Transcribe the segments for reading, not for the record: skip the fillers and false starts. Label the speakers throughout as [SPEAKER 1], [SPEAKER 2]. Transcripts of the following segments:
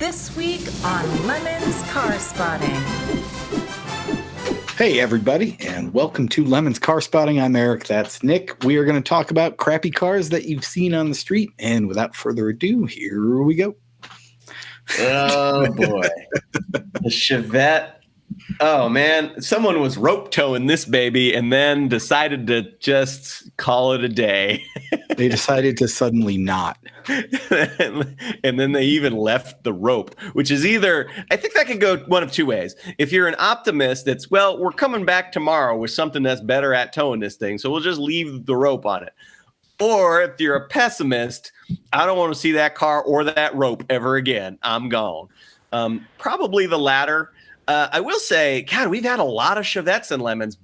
[SPEAKER 1] This week on Lemon's Car Spotting.
[SPEAKER 2] Hey, everybody, and welcome to Lemon's Car Spotting. I'm Eric. That's Nick. We are going to talk about crappy cars that you've seen on the street. And without further ado, here we go.
[SPEAKER 3] Oh, boy. The Chevette. Oh, man. Someone was rope towing this baby and then decided to just call it a day.
[SPEAKER 2] They decided to suddenly not.
[SPEAKER 3] And then they even left the rope, which is either, I think that could go one of two ways. If you're an optimist, it's, well, we're coming back tomorrow with something that's better at towing this thing, so we'll just leave the rope on it. Or if you're a pessimist, I don't want to see that car or that rope ever again. I'm gone. Probably the latter. I will say, God, we've had a lot of Chevettes and Lemons.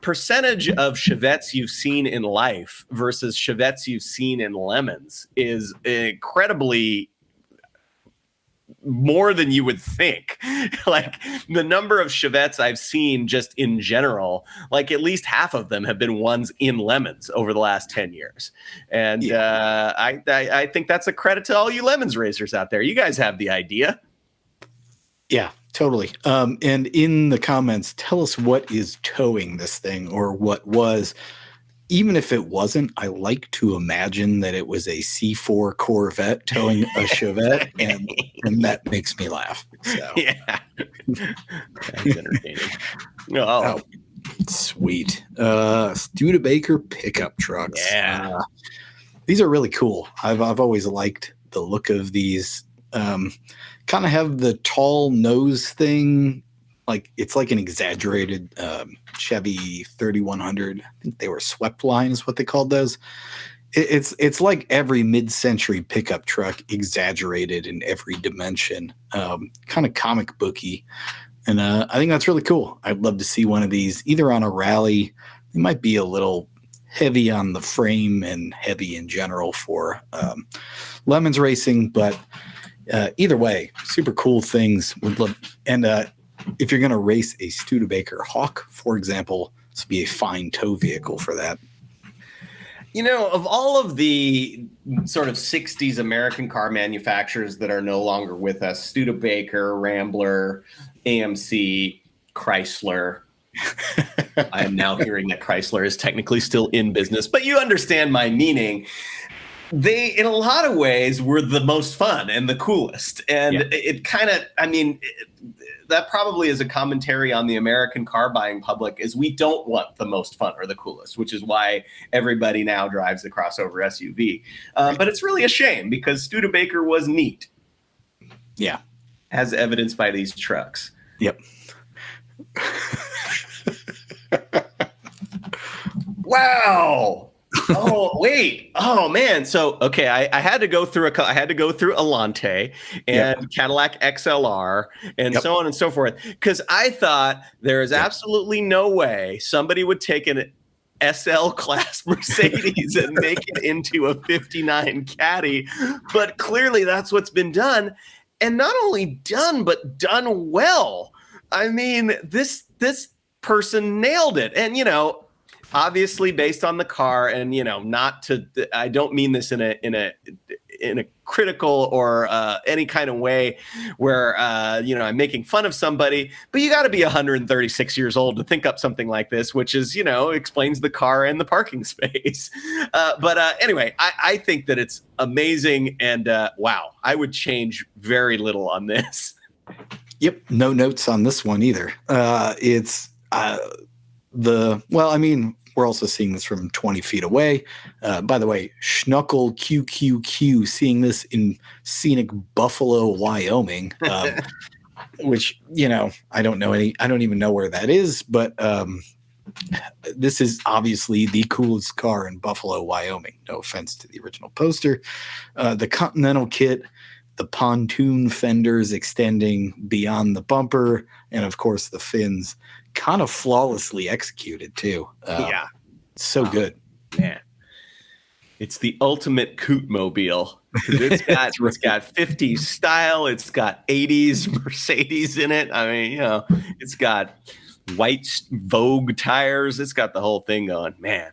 [SPEAKER 3] Percentage of Chevettes you've seen in life versus Chevettes you've seen in Lemons is incredibly more than you would think. Like the number of Chevettes I've seen just in general, like at least half of them have been ones in Lemons over the last 10 years. And I think that's a credit to all you Lemons racers out there. You guys have the idea.
[SPEAKER 2] Yeah, totally. And in the comments, tell us what is towing this thing or what was. Even if it wasn't, I like to imagine that it was a C4 Corvette towing a Chevette, and that makes me laugh. So.
[SPEAKER 3] Yeah, that's entertaining. Oh,
[SPEAKER 2] sweet. Studebaker pickup trucks.
[SPEAKER 3] Yeah,
[SPEAKER 2] these are really cool. I've always liked the look of these. Kind of have the tall nose thing. Like it's like an exaggerated Chevy 3100. I think they were swept line is what they called those. It's like every mid-century pickup truck exaggerated in every dimension. Kind of comic booky. And I think that's really cool. I'd love to see one of these either on a rally. It might be a little heavy on the frame and heavy in general for Lemons racing, but either way, super cool things. Would love, and if you're going to race a Studebaker Hawk, for example, this would be a fine tow vehicle for that.
[SPEAKER 3] You know, of all of the sort of 60s American car manufacturers that are no longer with us, Studebaker, Rambler, AMC, Chrysler. I am now hearing that Chrysler is technically still in business, but you understand my meaning. They, in a lot of ways, were the most fun and the coolest. And it kind of, I mean, that probably is a commentary on the American car buying public is we don't want the most fun or the coolest, which is why everybody now drives the crossover SUV. But it's really a shame because Studebaker was neat.
[SPEAKER 2] Yeah.
[SPEAKER 3] As evidenced by these trucks.
[SPEAKER 2] Yep.
[SPEAKER 3] Wow. Oh, wait. Oh, man. So, okay, I had to go through Elante and Cadillac XLR and so on and so forth because I thought there is absolutely no way somebody would take an SL class Mercedes and make it into a 59 Caddy, but clearly that's what's been done, and not only done but done well. I mean, this person nailed it, and you know. Obviously, based on the car, and you know, not to. I don't mean this in a critical or any kind of way where you know I'm making fun of somebody. But you got to be 136 years old to think up something like this, which is explains the car and the parking space. But anyway, I think that it's amazing, and wow, I would change very little on this.
[SPEAKER 2] Yep, no notes on this one either. It's we're also seeing this from 20 feet away. By the way, Schnuckel QQQ, seeing this in scenic Buffalo, Wyoming, which, I don't even know where that is, but this is obviously the coolest car in Buffalo, Wyoming. No offense to the original poster. The Continental kit, the pontoon fenders extending beyond the bumper, and of course the fins. Kind of flawlessly executed too. So good,
[SPEAKER 3] man. It's the ultimate coot mobile. It's got 50s style. It's got 80s Mercedes in it. I mean, it's got white Vogue tires. It's got the whole thing going. Man,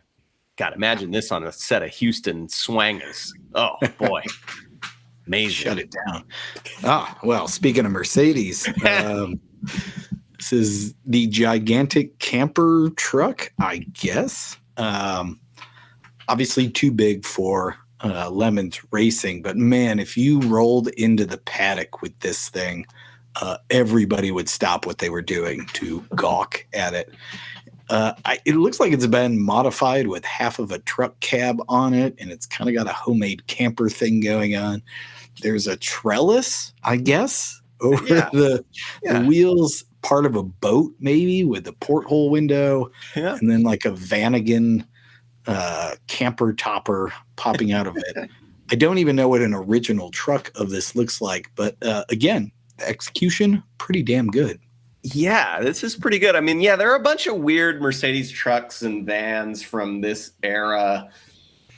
[SPEAKER 3] God, imagine this on a set of Houston Swangers. Oh boy. Amazing.
[SPEAKER 2] Shut it down. Well, speaking of Mercedes, this is the gigantic camper truck, I guess. Obviously too big for Lemons Racing, but man, if you rolled into the paddock with this thing, everybody would stop what they were doing to gawk at it. It looks like it's been modified with half of a truck cab on it, and it's kind of got a homemade camper thing going on. There's a trellis, I guess, over the wheels, part of a boat maybe with a porthole window, and then like a Vanagon camper topper popping out of it. I don't even know what an original truck of this looks like, but again, the execution, pretty damn good.
[SPEAKER 3] Yeah, this is pretty good. I mean, yeah, there are a bunch of weird Mercedes trucks and vans from this era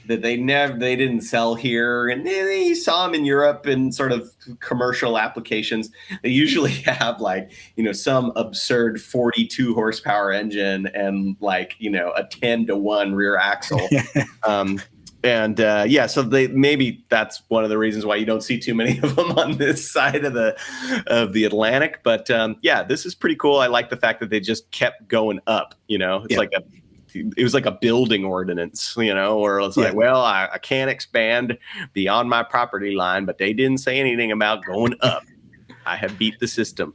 [SPEAKER 3] that they didn't sell here, and you saw them in Europe in sort of commercial applications. They usually have like, some absurd 42 horsepower engine and like, a 10-to-1 rear axle. So maybe that's one of the reasons why you don't see too many of them on this side of the Atlantic. But this is pretty cool. I like the fact that they just kept going up. It was like a building ordinance, where it's like, well, I can't expand beyond my property line, but they didn't say anything about going up. I have beat the system.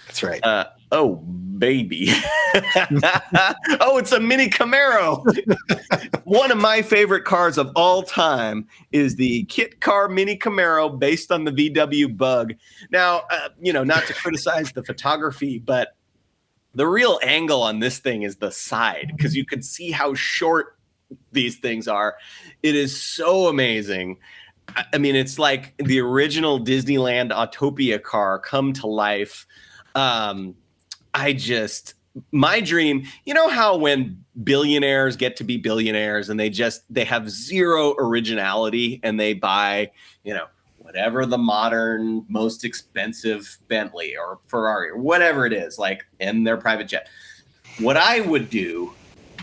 [SPEAKER 2] That's right.
[SPEAKER 3] Oh, baby. Oh, it's a Mini Camaro. One of my favorite cars of all time is the kit car Mini Camaro based on the VW Bug. Now, not to criticize the photography, but the real angle on this thing is the side, because you can see how short these things are. It is so amazing. I mean, it's like the original Disneyland Autopia car come to life. My dream, how when billionaires get to be billionaires and they have zero originality and they buy, whatever the modern, most expensive Bentley or Ferrari or whatever it is, like in their private jet. What I would do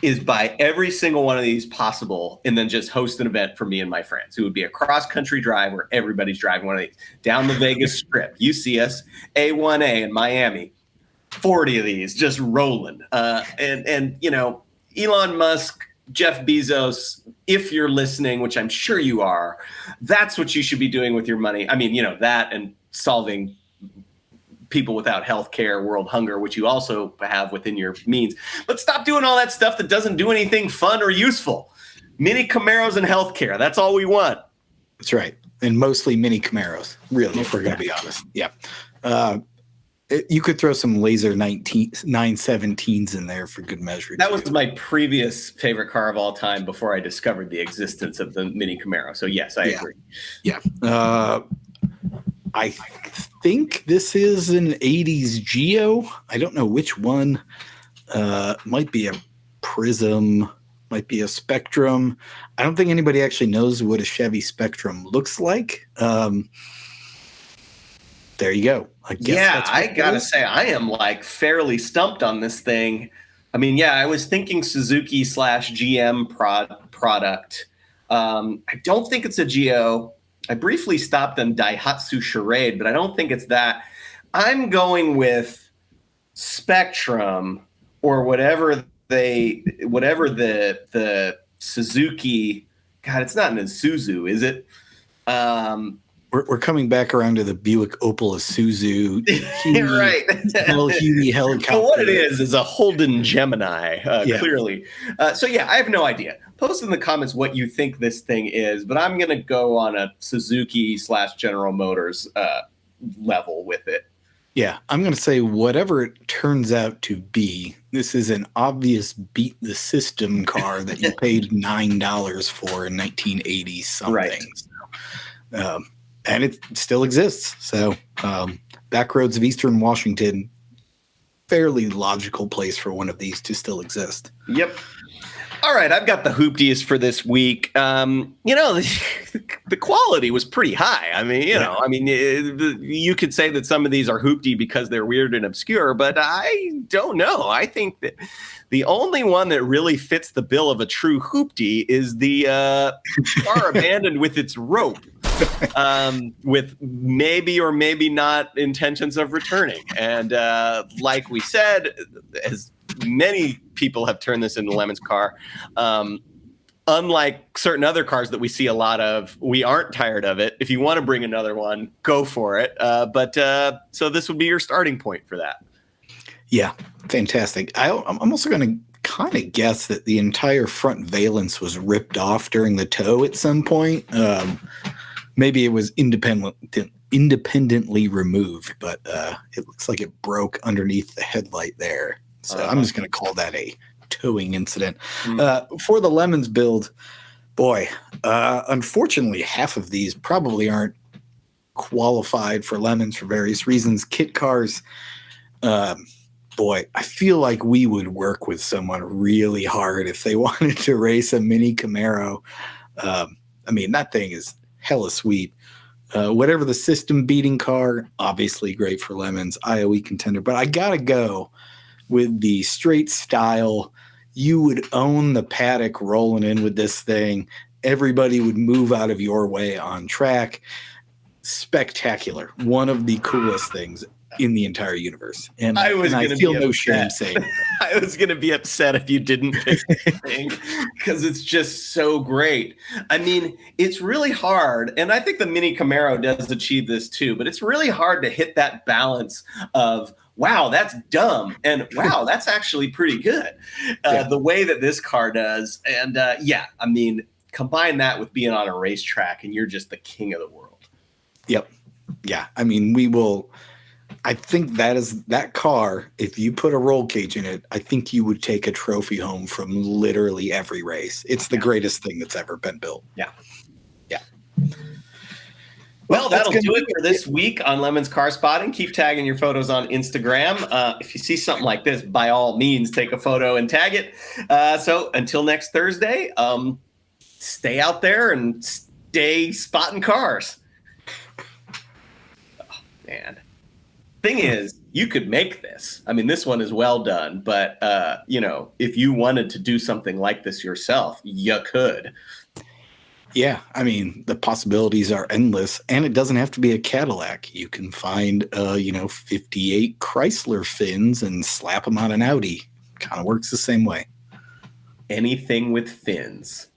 [SPEAKER 3] is buy every single one of these possible and then just host an event for me and my friends. It would be a cross-country drive where everybody's driving one of these down the Vegas Strip. You see us, A1A in Miami, 40 of these just rolling. And Elon Musk, Jeff Bezos, if you're listening, which I'm sure you are, that's what you should be doing with your money. I mean, that and solving people without health care, world hunger, which you also have within your means. But stop doing all that stuff that doesn't do anything fun or useful. Mini Camaros and healthcare. That's all we want.
[SPEAKER 2] That's right. And mostly Mini Camaros, really, if we're going to be honest. Yeah. You could throw some laser 917s in there for good measure.
[SPEAKER 3] That was my previous favorite car of all time before I discovered the existence of the Mini Camaro. So yes, I agree.
[SPEAKER 2] Yeah. I think this is an 80s Geo. I don't know which one. Might be a Prism, might be a Spectrum. I don't think anybody actually knows what a Chevy Spectrum looks like. There you go.
[SPEAKER 3] I gotta say, I am like fairly stumped on this thing. I mean, I was thinking Suzuki / GM product. I don't think it's a Geo. I briefly stopped on Daihatsu Charade, but I don't think it's that. I'm going with Spectrum or whatever the Suzuki. God, it's not an Isuzu, is it?
[SPEAKER 2] We're coming back around to the Buick Opel Isuzu,
[SPEAKER 3] right?
[SPEAKER 2] Huey helicopter.
[SPEAKER 3] Well, what it is a Holden Gemini, clearly. I have no idea. Post in the comments what you think this thing is, but I'm gonna go on a Suzuki / General Motors level with it.
[SPEAKER 2] Yeah, I'm gonna say whatever it turns out to be. This is an obvious beat the system car that you paid $9 for in 1980 something. Right. So, and it still exists. So, Backroads of Eastern Washington, fairly logical place for one of these to still exist.
[SPEAKER 3] Yep. All right, I've got the hoopties for this week. The quality was pretty high. I mean, you could say that some of these are hoopty because they're weird and obscure, but I don't know. I think that the only one that really fits the bill of a true hoopty is the car abandoned with its rope. with maybe or maybe not intentions of returning. And like we said, as many people have turned this into Lemon's car, unlike certain other cars that we see a lot of, we aren't tired of it. If you want to bring another one, go for it. So this would be your starting point for that.
[SPEAKER 2] Yeah, fantastic. I'm also going to kind of guess that the entire front valence was ripped off during the tow at some point. Maybe it was independently removed, but it looks like it broke underneath the headlight there. So I'm just going to call that a towing incident. For the Lemons build, boy, unfortunately, half of these probably aren't qualified for Lemons for various reasons. Kit cars, boy, I feel like we would work with someone really hard if they wanted to race a mini Camaro. I mean, that thing is hella sweet. Whatever the system beating car, obviously great for Lemons, IOE contender. But I got to go with the straight style. You would own the paddock rolling in with this thing. Everybody would move out of your way on track. Spectacular. One of the coolest things in the entire universe. And I feel no shame saying it.
[SPEAKER 3] I was going to be upset if you didn't pick the thing because it's just so great. I mean, it's really hard. And I think the Mini Camaro does achieve this too, but it's really hard to hit that balance of, wow, that's dumb. And wow, that's actually pretty good. The way that this car does. And I mean, combine that with being on a racetrack and you're just the king of the world.
[SPEAKER 2] Yep. Yeah. I mean, I think that car, if you put a roll cage in it, I think you would take a trophy home from literally every race. It's the greatest thing that's ever been built.
[SPEAKER 3] Yeah. Yeah. Well, that'll do it for this week on Lemon's Car Spotting. Keep tagging your photos on Instagram. If you see something like this, by all means, take a photo and tag it. So until next Thursday, stay out there and stay spotting cars. Oh, man. Thing is, you could make this. I mean, this one is well done, but if you wanted to do something like this yourself, you could.
[SPEAKER 2] Yeah, I mean, the possibilities are endless, and it doesn't have to be a Cadillac. You can find 58 Chrysler fins and slap them on an Audi. Kind of works the same way.
[SPEAKER 3] Anything with fins.